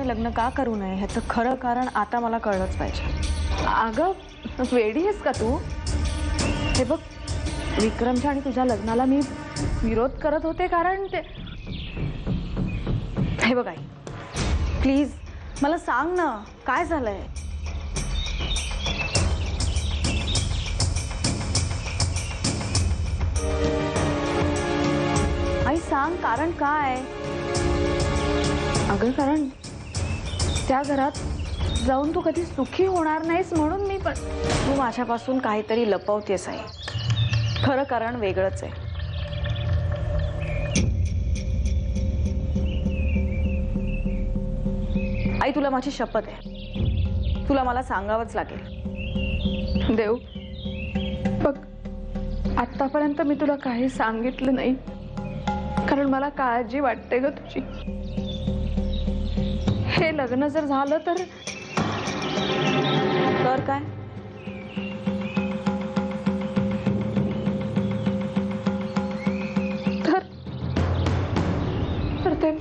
हे लग्न का करू नये ह्याचं खरं कारण आता मला कळलंच पाहिजे. अगं वेडी आहेस का तू? हे बघ, विक्रमच्या आणि तुझ्या लग्नाला मी विरोध करत होते कारण ते, हे बघ आई प्लीज मला सांग ना काय झालंय. आई सांग कारण काय? अगं कारण त्या घरात जाऊन तू कधी सुखी होणार नाहीस म्हणून मी पण. तू माझ्यापासून काहीतरी लपवतेस आई. खरं कारण वेगळंच आहे. आई तुला माझी शपथ आहे, तुला मला सांगावंच लागेल. देव बघ, आतापर्यंत मी तुला काही सांगितलं नाही कारण मला काळजी वाटते ग तुझी. हे लग्न जर झालं तर काय? तर ते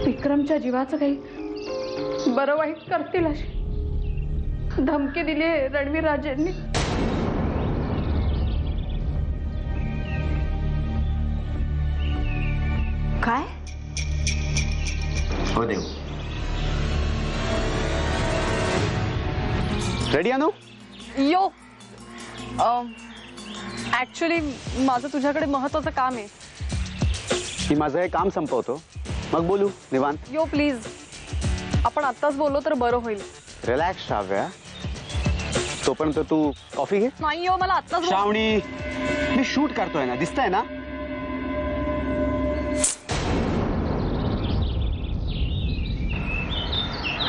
विक्रमच्या जीवाचं काही बरं वाईट करतील अशी धमकी दिली आहे रणवीर राजेंनी. काय? हो देव. रेडी अनु? यो ऍक्च्युली माझं तुझ्याकडे महत्वाचं काम आहे. की माझं हे काम संपवतो मग बोलू निवांत. यो प्लीज, आपण आत्ताच बोललो तर बरं होईल. रिलॅक्स श्राव्या, तोपर्यंत तू कॉफी घे. नाही यो, मला आत्ताच श्रावणी, मी शूट करतोय ना, दिसतंय ना?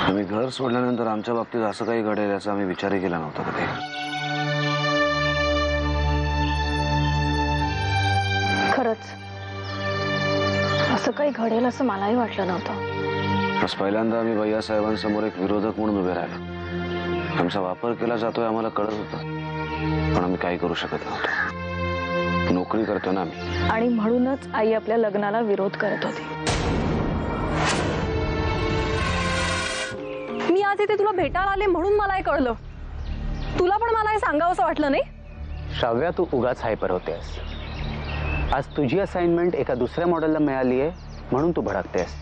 आम्ही घर सोडल्यानंतर आमच्या बाबतीत असं काही घडेल याचा आम्ही विचारही केला नव्हता कधी. खरंच असं काही घडेल असं मलाही वाटलं नव्हतं. आज पहिल्यांदा आम्ही भैया साहेबांसमोर एक विरोधक म्हणून उभे राहिलो. आमचा वापर केला जातोय आम्हाला कळत होतं, पण आम्ही काही करू शकत नव्हतो. नोकरी करतो ना आम्ही. आणि म्हणूनच आई आपल्या लग्नाला विरोध करत होती. मी आज इथे तुला भेटायला आले म्हणून मला हे कळलं. तुला पण मला हे सांगावं असं वाटलं नाही? श्राव्या, तू उगाच हायपर होतेस. आज तुझी असाइनमेंट एका दुसऱ्या मॉडेलला मिळाली आहे म्हणून तू भडकतेस,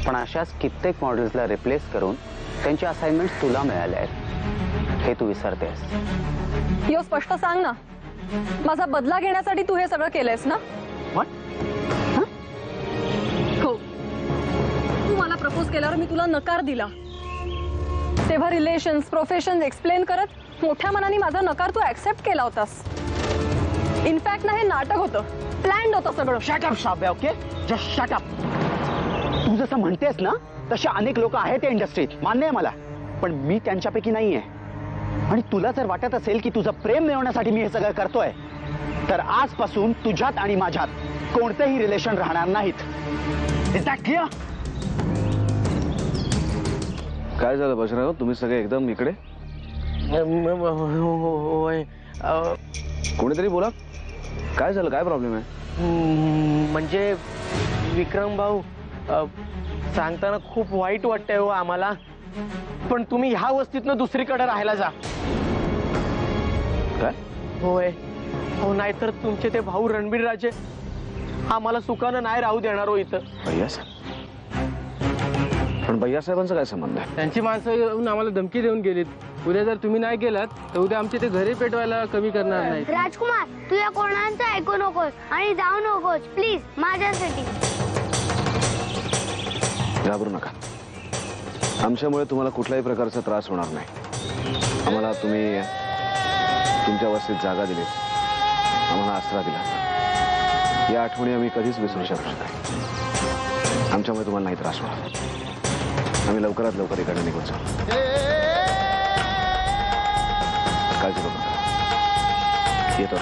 पण अशाच कित्येक मॉडेल्सला रिप्लेस करून त्यांची असाइनमेंट तुला मिळाल्या आहेत हे तू विसरतेस. यो स्पष्ट सांग ना, माझा बदला घेण्यासाठी तू हे सगळं केलंयस ना? हो, तू मला प्रपोज केल्यावर मी तुला नकार दिला. तेव्हा रिलेशन्स प्रोफेशन्स एक्सप्लेन करत मोठ्या मनाने माझा नकार तू ऍक्सेप्ट केला होतास. इनफॅक्ट ना, हे नाटक होतं, प्लॅन्ड होतं सगळं. Shut up Shravya, okay, just shut up. तू जसं म्हणतेस ना तसे अनेक लोक आहेत या इंडस्ट्रीत, मान्य आहे मला, पण मी त्यांच्यापैकी नाहीये. आणि तुला जर वाटत असेल की तुझं प्रेम मिळवण्यासाठी मी हे सगळं करतोय तर आजपासून तुझ्यात आणि माझ्यात कोणतेही रिलेशन राहणार नाहीत. Is that clear? काय झालं बजराव, तुम्ही सगळे एकदम इकडे? कोणीतरी बोला, काय झालं, काय प्रॉब्लेम आहे? म्हणजे विक्रम भाऊ, सांगताना खूप वाईट वाटतंय हो आम्हाला, पण तुम्ही ह्या वस्तीतनं दुसरीकडे राहायला जा. काय? होय हो, नाहीतर तुमचे ते भाऊ रणबीर राजे आम्हाला सुखानं नाही राहू देणार हो इथं. भैया साहेब? पण भैया साहेबांचा काय संबंध आहे? त्यांची माणसं येऊन आम्हाला धमकी देऊन गेलीत. उद्या जर तुम्ही नाही गेलात तर उद्या आमचे ते घरी पेटवायला कमी करणार नाही. राजकुमार, तुझ्या कोणाचं ऐकू नकोस आणि जाऊ नकोस प्लीज, माझ्यासाठी. घाबरू नका, आमच्यामुळे तुम्हाला कुठल्याही प्रकारचा त्रास होणार नाही. आम्हाला तुम्ही तुमच्या वस्तीत जागा दिली, आम्हाला आसरा दिला, या आठवणी आम्ही कधीच विसरू शकणार नाही. आमच्यामुळे तुम्हाला नाही त्रास होणार. आम्ही लवकरात लवकर इकडे निघून जाऊ. काळजी करू नका, येतो.